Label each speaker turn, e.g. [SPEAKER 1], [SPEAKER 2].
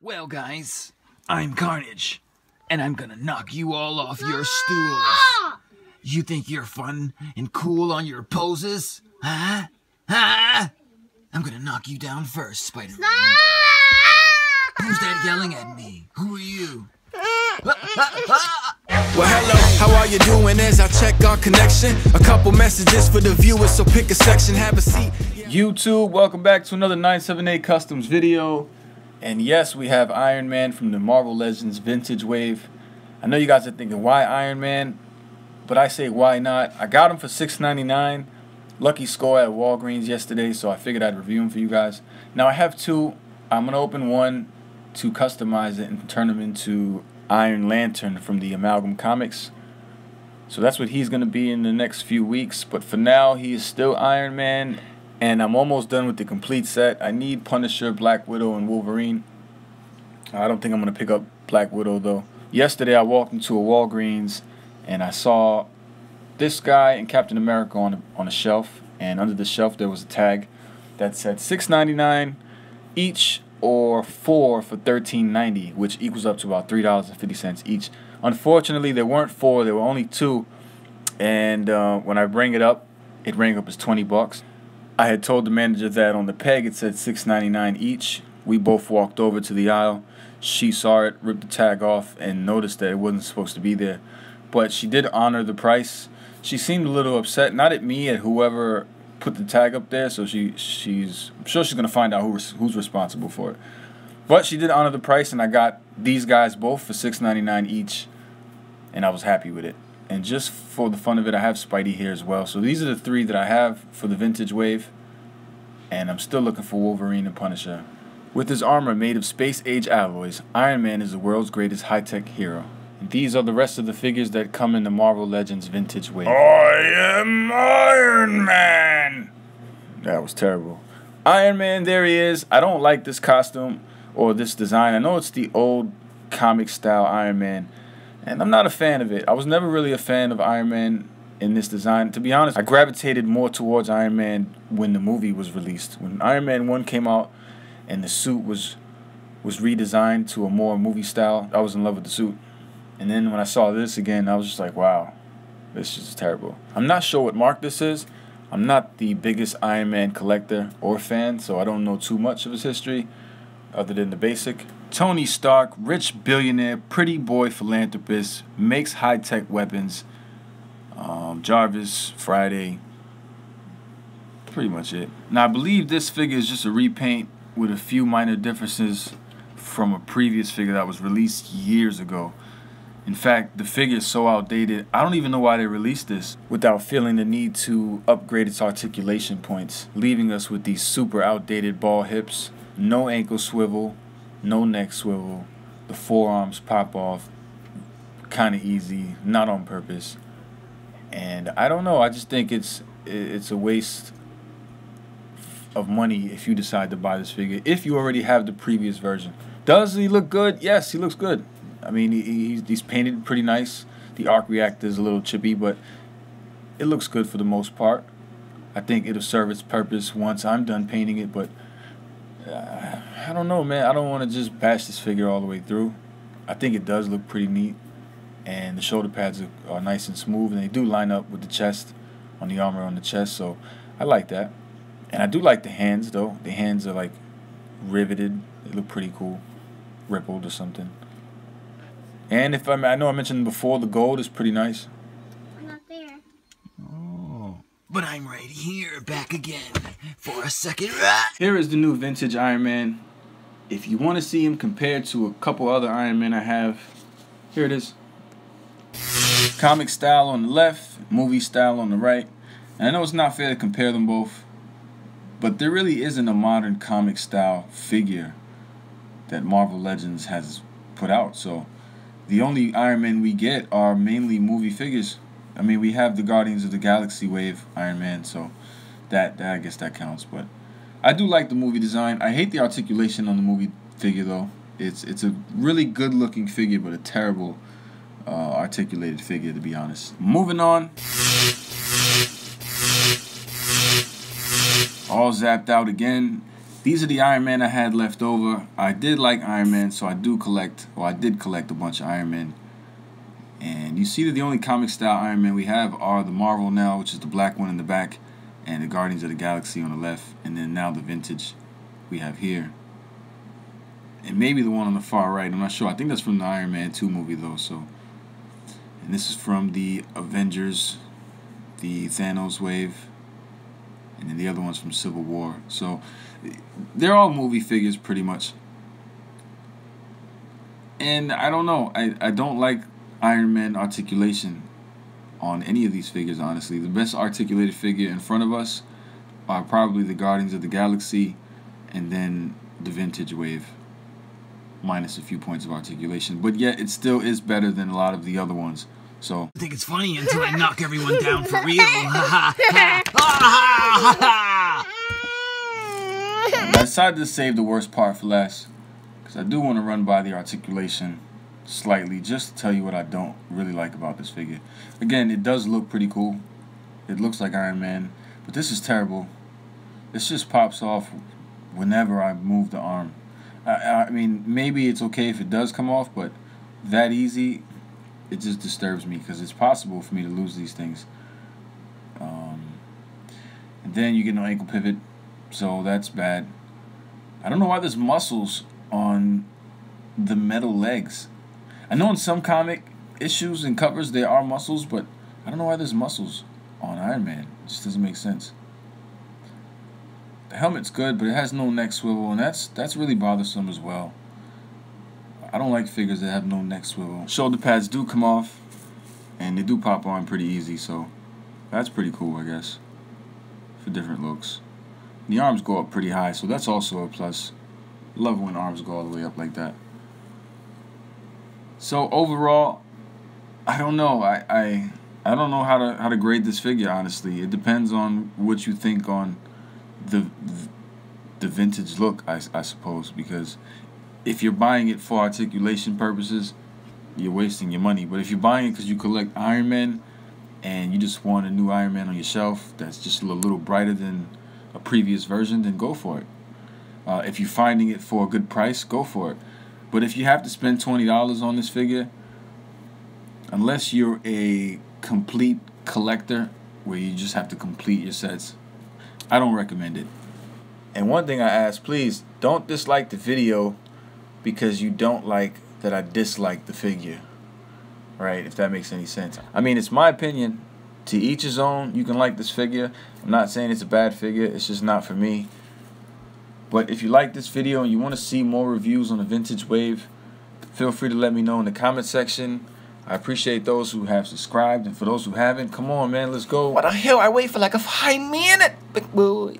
[SPEAKER 1] Well, guys, I'm Carnage, and I'm gonna knock you all off your stools. You think you're fun and cool on your poses? Huh? Huh? I'm gonna knock you down first, Spider-Man. Who's that yelling at me? Who are you?
[SPEAKER 2] Well, hello, how are you doing? As I check our connection, a couple messages for the viewers, so pick a section, have a seat.
[SPEAKER 3] YouTube, welcome back to another 978 Customs video. And yes, we have Iron Man from the Marvel Legends Vintage Wave. I know you guys are thinking, why Iron Man? But I say, why not? I got him for $6.99. Lucky score at Walgreens yesterday, so I figured I'd review him for you guys. Now, I have two. I'm going to open one to customize it and turn him into Iron Lantern from the Amalgam Comics. So that's what he's going to be in the next few weeks. But for now, he is still Iron Man. And I'm almost done with the complete set. I need Punisher, Black Widow, and Wolverine. I don't think I'm going to pick up Black Widow, though. Yesterday, I walked into a Walgreens, and I saw this guy and Captain America on a shelf. And under the shelf, there was a tag that said $6.99 each or 4 for $13.90, which equals up to about $3.50 each. Unfortunately, there weren't 4. There were only 2. And when I bring it up, it rang up as 20 bucks. I had told the manager that on the peg it said $6.99 each. We both walked over to the aisle. She saw it, ripped the tag off, and noticed that it wasn't supposed to be there. But she did honor the price. She seemed a little upset, not at me, at whoever put the tag up there. So I'm sure she's going to find out who's responsible for it. But she did honor the price, and I got these guys both for $6.99 each, and I was happy with it. And just for the fun of it, I have Spidey here as well. So these are the 3 that I have for the Vintage Wave. And I'm still looking for Wolverine and Punisher. With his armor made of space-age alloys, Iron Man is the world's greatest high-tech hero. And these are the rest of the figures that come in the Marvel Legends Vintage Wave. I am Iron Man! That was terrible. Iron Man, there he is. I don't like this costume or this design. I know it's the old comic-style Iron Man, and I'm not a fan of it. I was never really a fan of Iron Man in this design. To be honest, I gravitated more towards Iron Man when the movie was released. When Iron Man 1 came out and the suit was redesigned to a more movie style, I was in love with the suit. And then when I saw this again, I was just like, wow, this is terrible. I'm not sure what mark this is. I'm not the biggest Iron Man collector or fan, so I don't know too much of his history other than the basic. Tony Stark, rich billionaire, pretty boy philanthropist, makes high-tech weapons. Jarvis, Friday, pretty much it. Now, I believe this figure is just a repaint with a few minor differences from a previous figure that was released years ago. In fact, the figure is so outdated, I don't even know why they released this without feeling the need to upgrade its articulation points, leaving us with these super outdated ball hips, no ankle swivel, no neck swivel, the forearms pop off, kind of easy, not on purpose. And I don't know, I just think it's a waste of money if you decide to buy this figure, if you already have the previous version. Does he look good? Yes, he looks good. I mean, he's painted pretty nice. The arc reactor is a little chippy, but it looks good for the most part. I think it'll serve its purpose once I'm done painting it, but I don't know, man. I don't want to just bash this figure all the way through. I think it does look pretty neat, and the shoulder pads are nice and smooth, and they do line up with the chest, on the armor on the chest, so I like that. And I do like the hands, though. The hands are like riveted. They look pretty cool, rippled or something. And if I know I mentioned before, the gold is pretty nice.
[SPEAKER 4] I'm not there.
[SPEAKER 1] Oh, but I'm right here, back again for a second.
[SPEAKER 3] Here is the new vintage Iron Man. If you want to see him compared to a couple other Iron Men I have, here it is. Comic style on the left, movie style on the right. And I know it's not fair to compare them both, but there really isn't a modern comic style figure that Marvel Legends has put out. So the only Iron Men we get are mainly movie figures. I mean, we have the Guardians of the Galaxy Wave Iron Man, so that I guess that counts. But I do like the movie design. I hate the articulation on the movie figure, though. It's a really good-looking figure, but a terrible articulated figure, to be honest. Moving on. All zapped out again. These are the Iron Man I had left over. I did like Iron Man, so I did collect a bunch of Iron Man. And you see that the only comic style Iron Man we have are the Marvel now, which is the black one in the back, and the Guardians of the Galaxy on the left, and then now the vintage we have here. And maybe the one on the far right, I'm not sure. I think that's from the Iron Man 2 movie though. So, and this is from the Avengers, the Thanos wave, and then the other one's from Civil War. So they're all movie figures pretty much. And I don't know, I don't like Iron Man articulation on any of these figures, honestly. The best articulated figure in front of us are probably the Guardians of the Galaxy and then the vintage wave, minus a few points of articulation. But yet it still is better than a lot of the other ones. So
[SPEAKER 1] I think it's funny until I knock everyone down for real.
[SPEAKER 3] I decided to save the worst part for last, because I do want to run by the articulation slightly, just to tell you what I don't really like about this figure. Again, it does look pretty cool. It looks like Iron Man, but this is terrible. This just pops off whenever I move the arm. I mean, maybe it's okay if it does come off, but that easy, it just disturbs me, because it's possible for me to lose these things. And then you get no ankle pivot, so that's bad. I don't know why there's muscles on the metal legs. I know in some comic issues and covers there are muscles, but I don't know why there's muscles on Iron Man. It just doesn't make sense. The helmet's good, but it has no neck swivel, and that's really bothersome as well. I don't like figures that have no neck swivel. Shoulder pads do come off, and they do pop on pretty easy, so that's pretty cool, I guess, for different looks. The arms go up pretty high, so that's also a plus. Love when arms go all the way up like that. So overall, I don't know. I don't know how to grade this figure, honestly. It depends on what you think on the vintage look, I suppose, because if you're buying it for articulation purposes, you're wasting your money. But if you're buying it because you collect Iron Man and you just want a new Iron Man on your shelf that's just a little brighter than a previous version, then go for it. If you're finding it for a good price, go for it. But if you have to spend $20 on this figure, unless you're a complete collector where you just have to complete your sets, I don't recommend it. And one thing I ask, please don't dislike the video because you don't like that I dislike the figure, right? If that makes any sense. I mean, it's my opinion. To each his own. You can like this figure. I'm not saying it's a bad figure. It's just not for me. But if you like this video and you want to see more reviews on the vintage wave, feel free to let me know in the comment section. I appreciate those who have subscribed, and for those who haven't, come on, man, let's go.
[SPEAKER 4] What the hell? I wait for like a 5 minutes, big boy.